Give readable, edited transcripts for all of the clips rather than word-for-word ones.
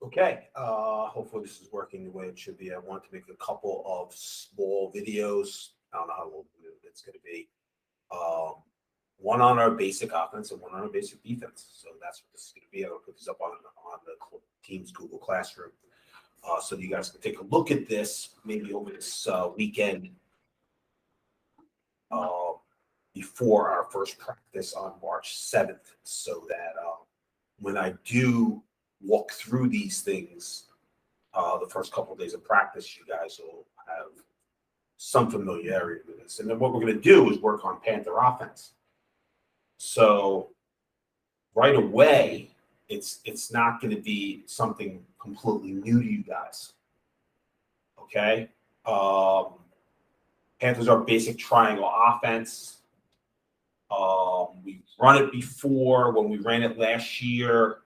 Okay, hopefully this is working the way it should be. I want to make a couple of small videos. I don't know how long it's going to be. Um, one on our basic offense and one on our basic defense. So that's what this is going to be. I'll put this up on the team's Google Classroom, so you guys can take a look at this maybe over this weekend, uh, before our first practice on March 7th, so that when I do walk through these things, the first couple of days of practice, you guys will have some familiarity with this. And then what we're going to do is work on Panther offense. So right away, it's not going to be something completely new to you guys. Okay. Panthers are basic triangle offense. We run it before when we ran it last year.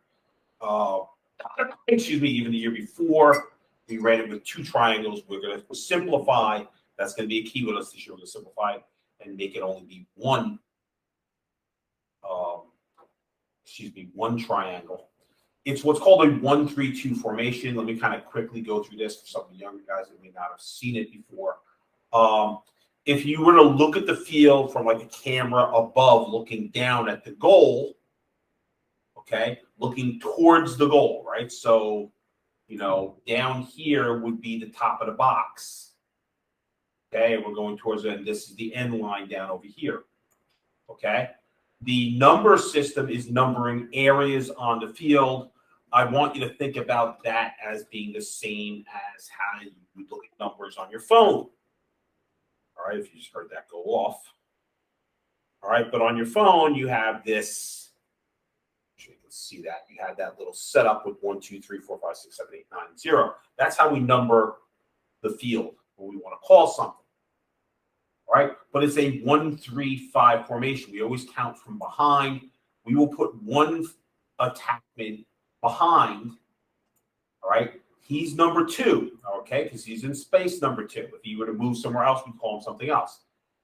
Excuse me, even the year before, we ran it with two triangles. We're going to simplify. That's going to be a key with us this year. We're going to simplify and make it only be one. One triangle. It's what's called a 1-3-2 formation. Let me kind of quickly go through this for some of the younger guys that may not have seen it before. If you were to look at the field from like a camera above, looking down at the goal, okay, looking towards the goal, right? So, down here would be the top of the box. Okay, we're going towards it, and this is the end line down over here. Okay, the number system is numbering areas on the field. I want you to think about that as being the same as how you would look at numbers on your phone. All right, if you just heard that go off. All right, but on your phone, you have this. You can see that you have that little setup with 1, 2, 3, 4, 5, 6, 7, 8, 9, 0. That's how we number the field when we want to call something. All right, but it's a 1-3-5 formation. We always count from behind. We will put one attackman behind. All right, he's number 2, okay, because he's in space number 2. If he were to move somewhere else, we'd call him something else.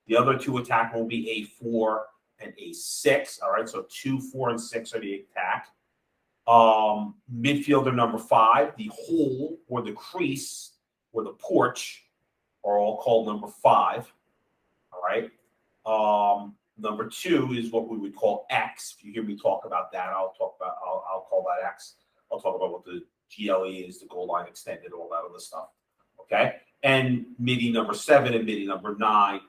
The other 2 attackmen will be a 4 and a 6. All right, so 2, 4, and 6 are the attack. Midfielder number 5, the hole or the crease or the porch are all called number 5. All right. Number 2 is what we would call X. If you hear me talk about that, I'll call that X. I'll talk about what the GLE is, the goal line extended, all that other stuff. Okay. And midi number 7 and midi number 9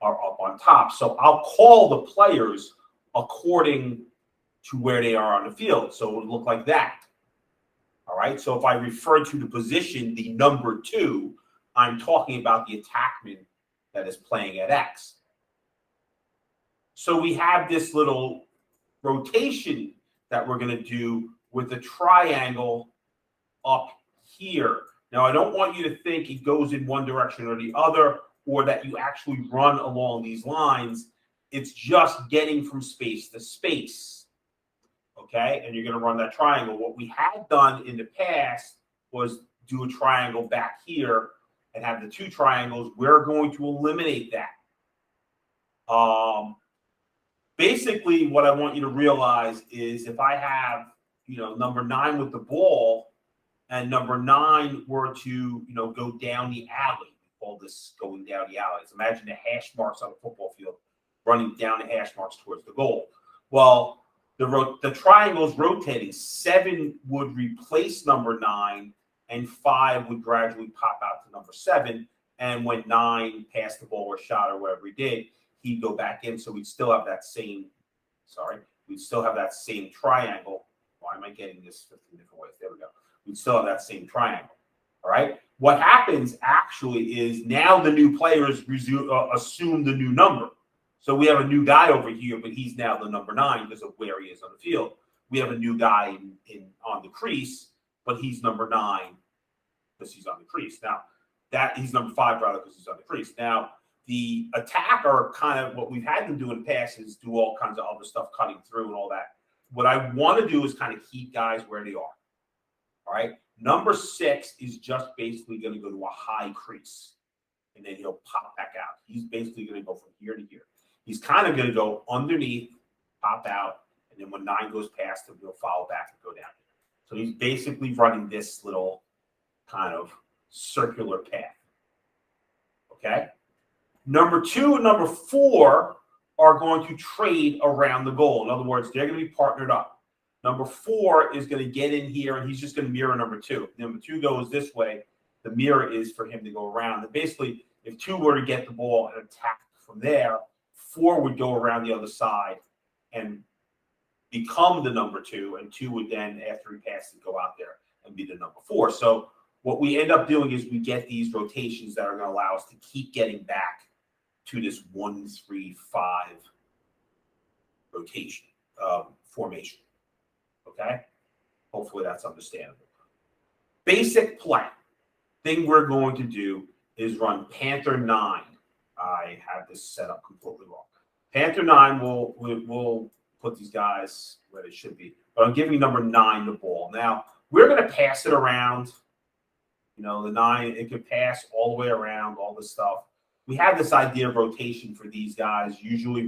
are up on top. So I'll call the players according to where they are on the field. So it would look like that. All right. So if I refer to the position, the number 2, I'm talking about the attackman that is playing at X. So we have this little rotation that we're going to do with the triangle up here. Now, I don't want you to think it goes in one direction or the other, or that you actually run along these lines. It's just getting from space to space. Okay, and you're going to run that triangle. What we had done in the past was do a triangle back here and have the 2 triangles. We're going to eliminate that. Basically, what I want you to realize is if I have, number 9 with the ball, and number 9 were to, go down the alley, we call this going down the alley. Imagine the hash marks on a football field running down the hash marks towards the goal. Well, the triangle is rotating. 7 would replace number 9, and 5 would gradually pop out to number 7. And when 9 passed the ball or shot or whatever he did, he'd go back in. So we'd still have that same, triangle. Why am I getting this 15 different ways? There we go. We'd still have that same triangle. All right. What happens actually is now the new players assume the new number. So we have a new guy over here, but he's now the number 9 because of where he is on the field. We have a new guy on the crease, but he's number 9 because he's on the crease. Now, he's number 5 rather because he's on the crease. Now, the attacker, kind of what we've had them do in the past, is do all kinds of other stuff, cutting through and all that. What I want to do is kind of keep guys where they are. All right. Number 6 is just basically going to go to a high crease, and then he'll pop back out. He's basically going to go from here to here. He's kind of going to go underneath, pop out, and then when 9 goes past him, he'll follow back and go down. So he's basically running this little kind of circular path. Okay? Number 2 and number 4 are going to trade around the goal. In other words, they're going to be partnered up. Number 4 is going to get in here, and he's just going to mirror number 2. Number 2 goes this way. The mirror is for him to go around. And basically, if 2 were to get the ball and attack from there, 4 would go around the other side and become the number 2, and 2 would then, after he passes, go out there and be the number 4. So what we end up doing is we get these rotations that are going to allow us to keep getting back to this 1-3-5 rotation formation. Okay? Hopefully that's understandable. Basic play. Thing we're going to do is run Panther 9. I have this set up completely wrong. Panther 9 will put these guys where they should be. But I'm giving number 9 the ball. Now, we're going to pass it around. You know, the 9, it could pass all the way around, all this stuff. We have this idea of rotation for these guys. Usually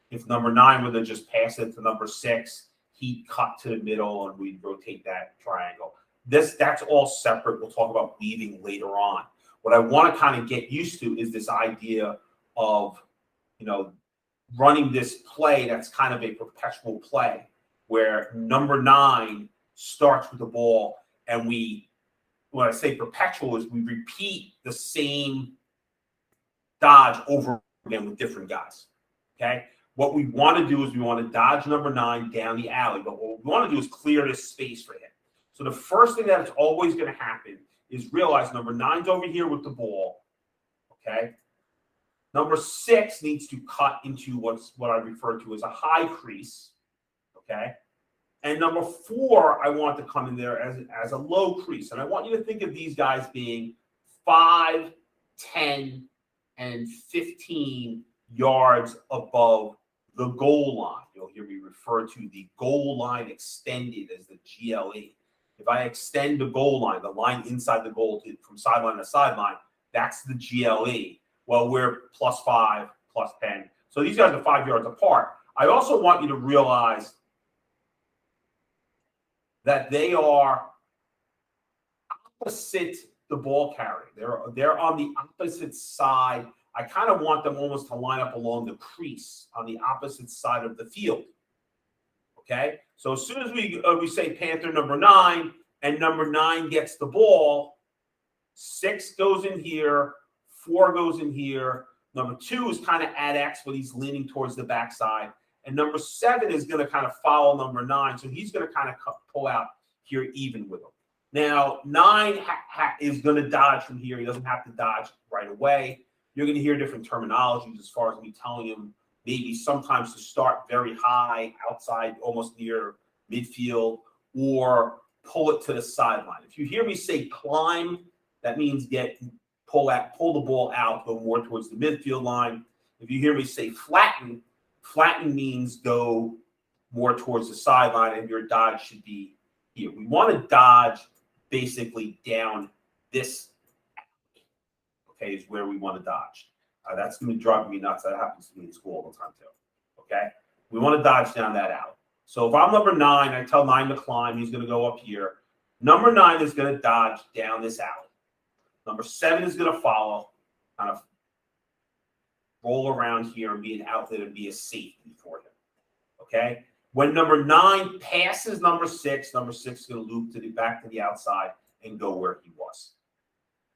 if number 9 were to just pass it to number 6, he'd cut to the middle and we'd rotate that triangle. That's all separate. We'll talk about weaving later on. What I want to kind of get used to is this idea of, you know, running this play that's kind of a perpetual play where number 9 starts with the ball, and when I say perpetual is we repeat the same dodge over again with different guys. Okay? What we want to do is we want to dodge number 9 down the alley, but what we want to do is clear this space for him. So the first thing that's always going to happen is realize number 9's over here with the ball. Okay? Number 6 needs to cut into what I refer to as a high crease. Okay? And number 4, I want to come in there as a low crease. And I want you to think of these guys being 5, 10, and 15 yards above the goal line. You'll hear me refer to the goal line extended as the GLE. If I extend the goal line, the line inside the goal from sideline to sideline, that's the GLE. Well, we're +5, +10. So these guys are 5 yards apart. I also want you to realize that they are opposite the ball carrier. They're on the opposite side. I kind of want them almost to line up along the crease on the opposite side of the field. Okay? So as soon as we say Panther number 9, and number 9 gets the ball, 6 goes in here, 4 goes in here. Number 2 is kind of at X, but he's leaning towards the backside. And number 7 is going to kind of follow number 9. So he's going to kind of pull out here even with him. Now, 9 is going to dodge from here. He doesn't have to dodge right away. You're going to hear different terminologies as far as me telling him maybe sometimes to start very high outside, almost near midfield, or pull it to the sideline. If you hear me say climb, that means pull the ball out, go more towards the midfield line. If you hear me say flatten means go more towards the sideline, and your dodge should be here. We want to dodge basically down this alley, okay, is where we want to dodge. That's going to drive me nuts. That happens to me in school all the time too, okay? We want to dodge down that alley. So if I'm number 9, I tell 9 to climb. He's going to go up here. Number 9 is going to dodge down this alley. Number 7 is going to follow, kind of roll around here and be an outlet and be a safety for him. Okay? When number 9 passes number 6 is going to loop back to the outside and go where he was.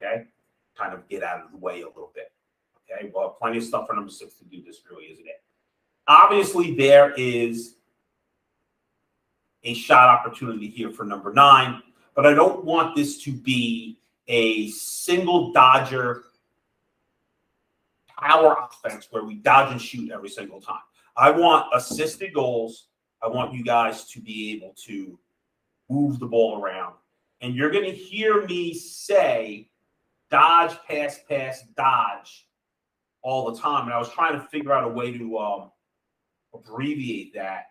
Okay? Kind of get out of the way a little bit. Okay? Well, plenty of stuff for number 6 to do. This really isn't it. Obviously, there is a shot opportunity here for number 9, but I don't want this to be a single Dodger power offense where we dodge and shoot every single time. I want assisted goals. I want you guys to be able to move the ball around. And you're going to hear me say dodge, pass, dodge all the time. And I was trying to figure out a way to abbreviate that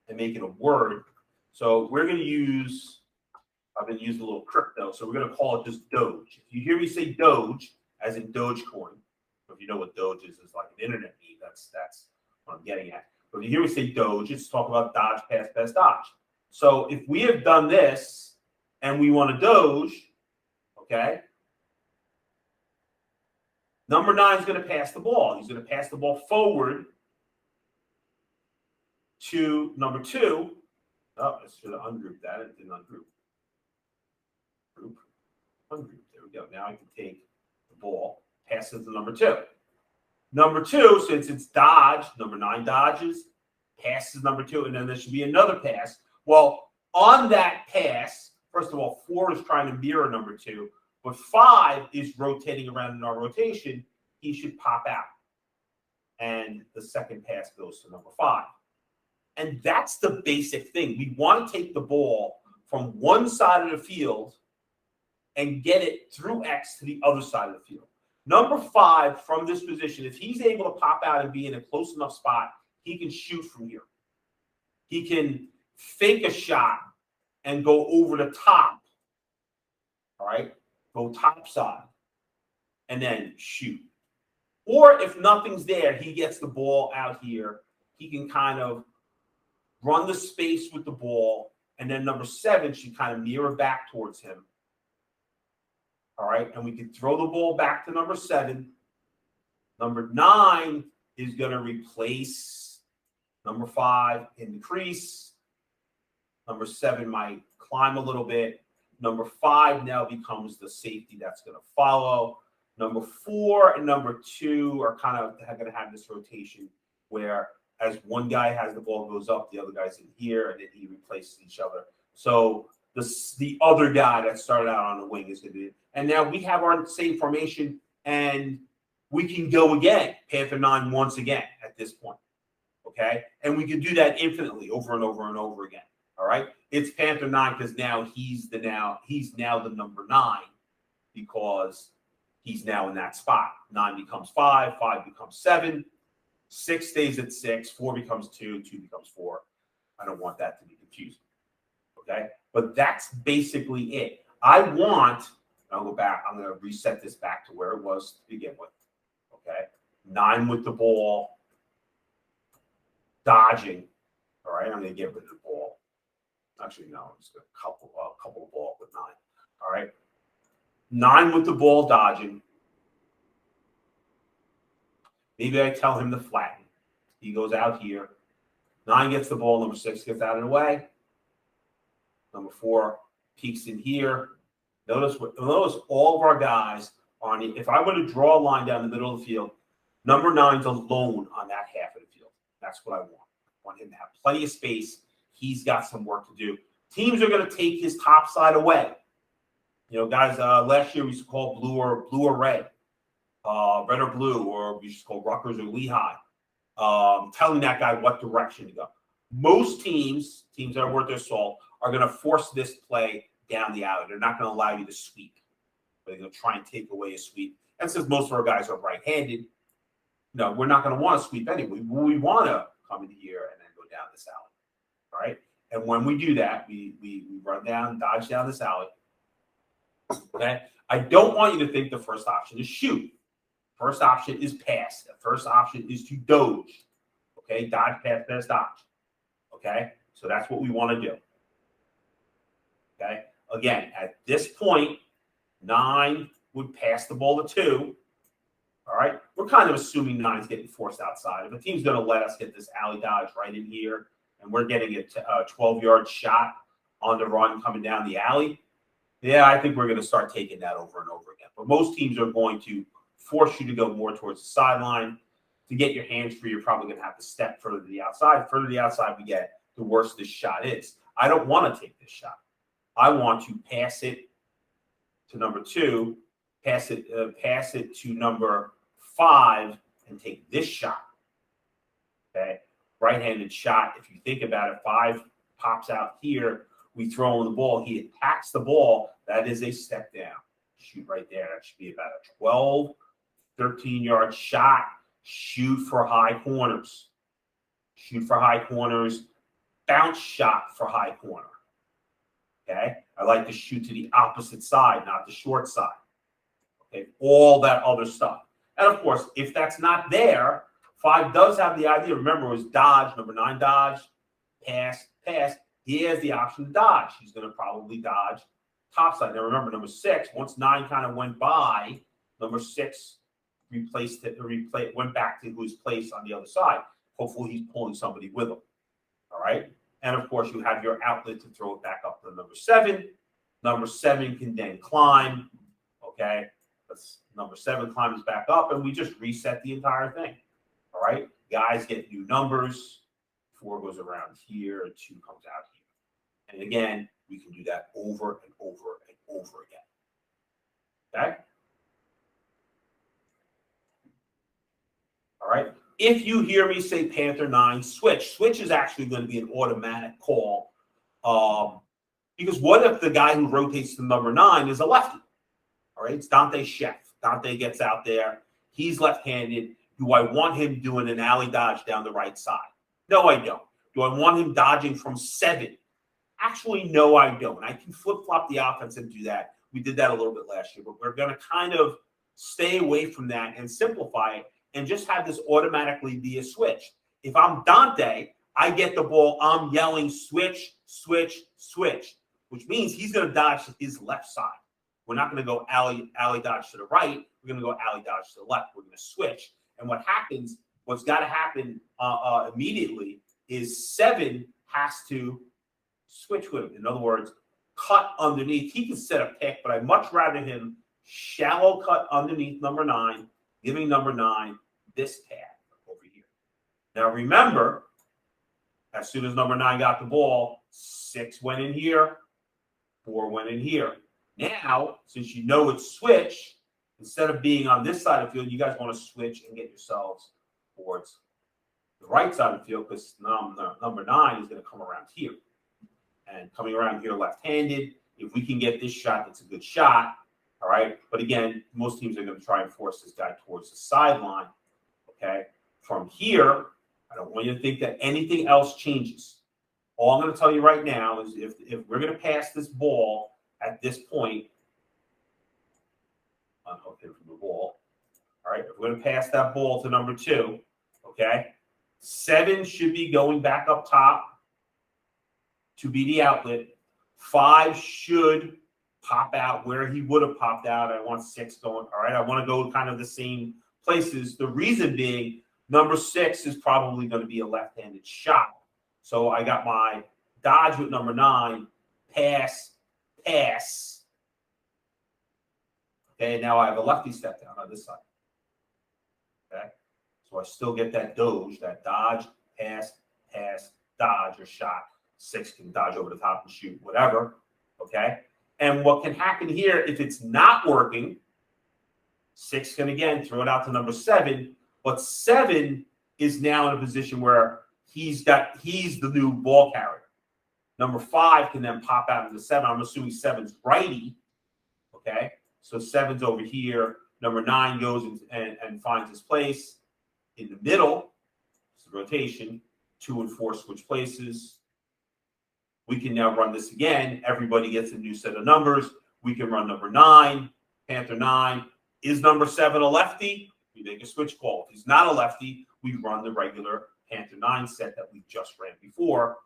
and make it a word. So we're going to use, I've been using a little crypto, so we're going to call it just Doge. If you hear me say Doge, as in Dogecoin, if you know what Doge is like an internet meme, that's what I'm getting at. But if you hear me say Doge, it's talk about dodge, pass, dodge. So if we have done this and we want to doge, okay, number 9 is going to pass the ball. He's going to pass the ball forward to number 2. Oh, I should have ungrouped that. It didn't ungroup. Group, ungroup. There we go. Now I can take the ball, pass it to number 2. Number 2, since it's dodge, number 9 dodges, passes number 2, and then there should be another pass. Well, on that pass, first of all, 4 is trying to mirror number 2, but 5 is rotating around in our rotation. He should pop out. And the second pass goes to number 5. And that's the basic thing. We want to take the ball from one side of the field and get it through X to the other side of the field. Number 5, from this position, if he's able to pop out and be in a close enough spot, he can shoot from here. He can fake a shot and go over the top. All right? Go top side and then shoot. Or if nothing's there, he gets the ball out here. He can kind of run the space with the ball, and then number 7 should kind of mirror back towards him. All right, and we can throw the ball back to number 7. Number 9 is going to replace number 5 in the crease. Number 7 might climb a little bit. Number 5 now becomes the safety that's going to follow. Number 4 and number 2 are kind of going to have this rotation where as one guy has the ball goes up, the other guy's in here, and then he replaces each other. So the other guy that started out on the wing is going to be, and now we have our same formation, and we can go again, Panther 9 once again at this point, okay? And we can do that infinitely over and over and over again, all right? It's Panther 9 because now he's now the number 9 because he's now in that spot. 9 becomes 5, 5 becomes 7. 6 stays at 6, 4 becomes 2, 2 becomes 4. I don't want that to be confusing, okay? But that's basically it. I'll go back, I'm going to reset this back to where it was to begin with, okay? 9 with the ball, dodging, all right? I'm going to get rid of the ball. Actually, no, I'm just going to couple of ball with 9, all right? 9 with the ball, dodging. Maybe I tell him to flatten. He goes out here. 9 gets the ball. Number 6 gets out of the way. Number 4 peeks in here. Notice all of our guys are on. If I were to draw a line down the middle of the field, number 9's alone on that half of the field. That's what I want. I want him to have plenty of space. He's got some work to do. Teams are going to take his top side away. You know, guys, last year we used to call blue or red. Red or blue, or we just call Rutgers or Lehigh, telling that guy what direction to go. Most teams that are worth their salt, are going to force this play down the alley. They're not going to allow you to sweep. They're going to try and take away a sweep. And since most of our guys are right-handed, no, we're not going to want to sweep anyway. We want to come in here and then go down this alley. All right? And when we do that, we run down, dodge down this alley. Okay? I don't want you to think the first option is shoot. First option is pass. The first option is to doge. Okay? Dodge, pass, dodge. Okay? So that's what we want to do. Okay? Again, at this point, 9 would pass the ball to 2. All right? We're kind of assuming 9's getting forced outside. If a team's going to let us get this alley dodge right in here, and we're getting a 12-yard shot on the run coming down the alley, yeah, I think we're going to start taking that over and over again. But most teams are going to force you to go more towards the sideline. To get your hands free, you're probably going to have to step further to the outside. Further to the outside we get, the worse this shot is. I don't want to take this shot. I want to pass it to number 2, pass it to number 5, and take this shot. Okay, right-handed shot. If you think about it, 5 pops out here. We throw him the ball. He attacks the ball. That is a step down. Shoot right there. That should be about a 12, 13-yard shot. Shoot for high corners. Shoot for high corners. Bounce shot for high corner. Okay? I like to shoot to the opposite side, not the short side. Okay? All that other stuff. And, of course, if that's not there, 5 does have the idea. Remember, it was dodge. Number 9, dodge. Pass. he has the option to dodge. He's going to probably dodge topside. Now remember, number 6, once 9 kind of went by, number 6 went back to his place on the other side. Hopefully he's pulling somebody with him. All right. And of course, you have your outlet to throw it back up to number 7. Number 7 can then climb. Okay. Number 7 climbs back up, and we just reset the entire thing. All right. Guys get new numbers. 4 goes around here, 2 comes out here. And again, we can do that over and over and over again. Okay. All right. If you hear me say Panther 9, switch. Switch is actually going to be an automatic call. Because what if the guy who rotates to number 9 is a lefty? All right. It's Dante Chef. Dante gets out there. He's left-handed. Do I want him doing an alley dodge down the right side? No, I don't. Do I want him dodging from 7? Actually, no, I don't. I can flip-flop the offense and do that. We did that a little bit last year, but we're going to kind of stay away from that and simplify it and just have this automatically be a switch. If I'm Dante, I get the ball, I'm yelling switch, switch, switch, which means he's going to dodge to his left side. We're not going to go alley dodge to the right. We're going to go alley dodge to the left. We're going to switch. And what happens, what's got to happen immediately is 7 has to switch with him. In other words, cut underneath. He can set a pick, but I'd much rather him shallow cut underneath number 9, giving number 9 this path over here. Now remember, as soon as number 9 got the ball, 6 went in here, 4 went in here. Now, since you know it's switch, instead of being on this side of the field, you guys want to switch and get yourselves towards the right side of the field, because number 9 is going to come around here. And coming around here left-handed, if we can get this shot, that's a good shot. All right. But again, most teams are going to try and force this guy towards the sideline. Okay. From here, I don't want you to think that anything else changes. All I'm going to tell you right now is if we're going to pass this ball at this point, unhook him from the ball. All right. If we're going to pass that ball to number 2, okay, 7 should be going back up top to be the outlet. 5 should pop out where he would have popped out. I want 6 going. All right. I want to go kind of the same places. The reason being, number 6 is probably going to be a left-handed shot. So I got my dodge with number 9, pass, pass. Okay. Now I have a lefty step down on this side. Okay. So I still get that doge, that dodge, pass, pass, dodge, or shot. 6 can dodge over the top and shoot, whatever. Okay. And what can happen here, if it's not working, 6 can again throw it out to number 7, but 7 is now in a position where he's the new ball carrier. Number 5 can then pop out into 7. I'm assuming 7's righty. Okay. So 7's over here. Number 9 goes and finds his place in the middle. It's the rotation. 2 and 4 switch places. We can now run this again. Everybody gets a new set of numbers. We can run number 9, Panther 9. Is number 7 a lefty? We make a switch call. If he's not a lefty, we run the regular Panther 9 set that we just ran before.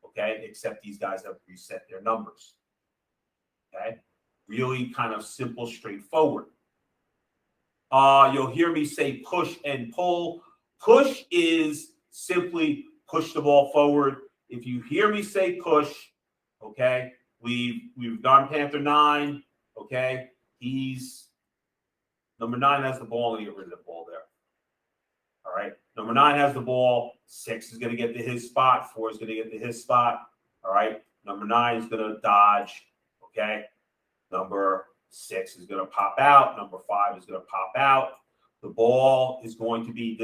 Okay, except these guys have reset their numbers. Okay, really kind of simple, straightforward. You'll hear me say push and pull. Push is simply push the ball forward. If you hear me say push, okay, we've done Panther 9, okay, number 9 has the ball. I'm going to get rid of the ball there. All right, number 9 has the ball. 6 is going to get to his spot. 4 is going to get to his spot. All right, number 9 is going to dodge, okay. Number 6 is going to pop out. Number 5 is going to pop out. The ball is going to be,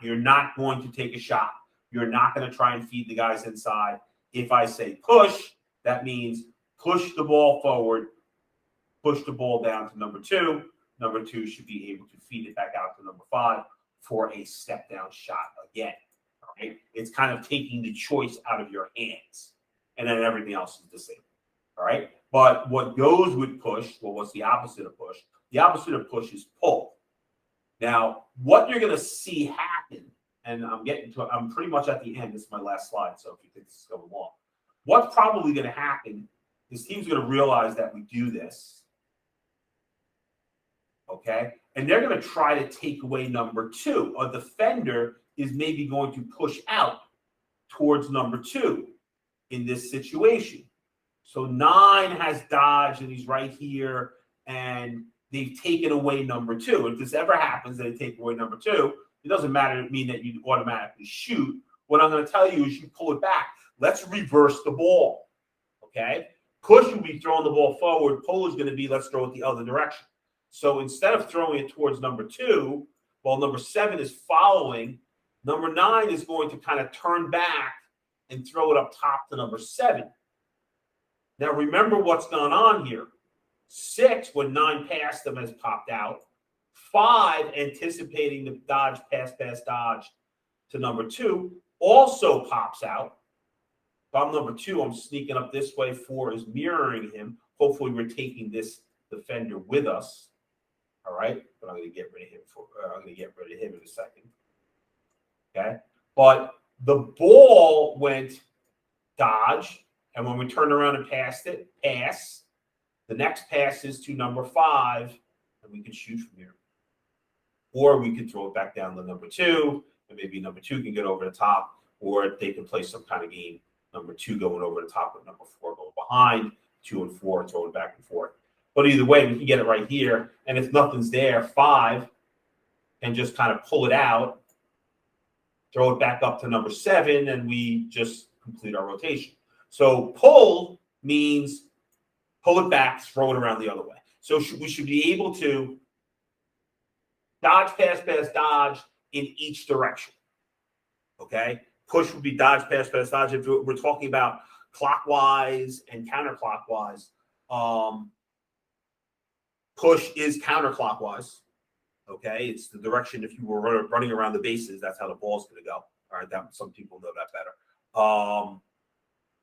you're not going to take a shot. You're not going to try and feed the guys inside. If I say push, that means push the ball forward, push the ball down to number 2. Number 2 should be able to feed it back out to number 5 for a step down shot again. All right. It's kind of taking the choice out of your hands. And then everything else is the same. All right. But what goes with push, well, what's the opposite of push? The opposite of push is pull. Now, what you're going to see happen, and I'm pretty much at the end. This is my last slide, so if you think this is going long. what's probably going to happen is teams are going to realize that we do this, okay? And they're going to try to take away number 2. A defender is maybe going to push out towards number 2 in this situation. So 9 has dodge, and he's right here, and they've taken away number 2. If this ever happens, they take away number 2, it doesn't matter to mean that you automatically shoot. What I'm going to tell you is you pull it back. Let's reverse the ball, okay? Push will be throwing the ball forward. Pull is going to be let's throw it the other direction. So instead of throwing it towards number 2, while number 7 is following, number 9 is going to kind of turn back and throw it up top to number 7. Now remember what's going on here. 6, when 9 passed them, has popped out. 5, anticipating the dodge, pass, dodge to number 2, also pops out. If I'm number 2, I'm sneaking up this way. 4 is mirroring him. Hopefully we're taking this defender with us. All right, but I'm going to get rid of him. I'm going to get rid of him in a second. Okay, but the ball went dodge, and when we turned around and passed it, pass. The next pass is to number 5, and we can shoot from here. Or we could throw it back down to number 2, and maybe number 2 can get over the top, or they can play some kind of game. Number 2 going over the top with number 4 going behind, 2 and 4 throwing back and forth. But either way, we can get it right here. And if nothing's there, 5 and just kind of pull it out, throw it back up to number 7, and we just complete our rotation. So pull means pull it back, throw it around the other way. So we should be able to dodge, pass, dodge in each direction. Okay? Push would be dodge, pass, dodge. If we're talking about clockwise and counterclockwise, push is counterclockwise. Okay, it's the direction if you were running around the bases, that's how the ball's going to go. All right, that some people know that better.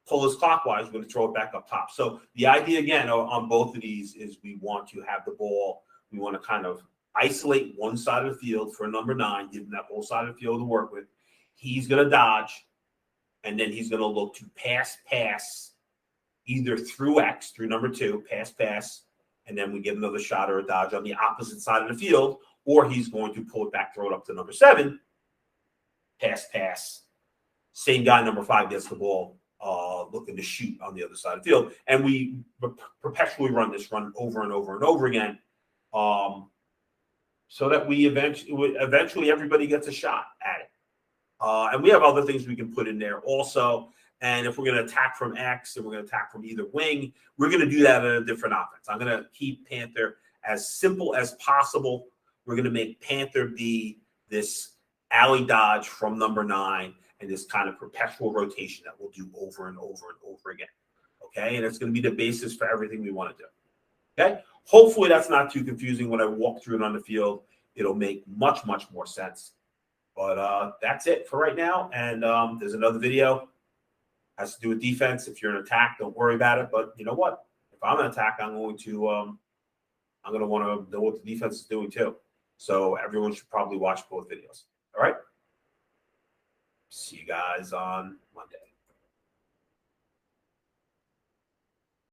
Pull is clockwise. We're going to throw it back up top. So the idea again on both of these is we want to have the ball. We want to kind of isolate one side of the field for number 9, give him that whole side of the field to work with. He's going to dodge, and then he's going to look to pass either through X, through number 2, pass. And then we get another shot or a dodge on the opposite side of the field, or he's going to pull it back, throw it up to number 7, pass. Same guy, number 5, gets the ball, looking to shoot on the other side of the field. And we perpetually run over and over and over again, so that we eventually everybody gets a shot at it. And we have other things we can put in there also. And if we're going to attack from X and we're going to attack from either wing, we're going to do that in a different offense. I'm going to keep Panther as simple as possible. We're going to make Panther be this alley dodge from number 9 and this kind of perpetual rotation that we'll do over and over and over again. Okay? And it's going to be the basis for everything we want to do. Okay? Hopefully that's not too confusing. When I walk through it on the field, it'll make much, much more sense. But that's it for right now. And there's another video. Has to do with defense. If you're in attack, don't worry about it. But you know what? If I'm in attack, I'm going to want to know what the defense is doing too. So everyone should probably watch both videos. All right. See you guys on Monday.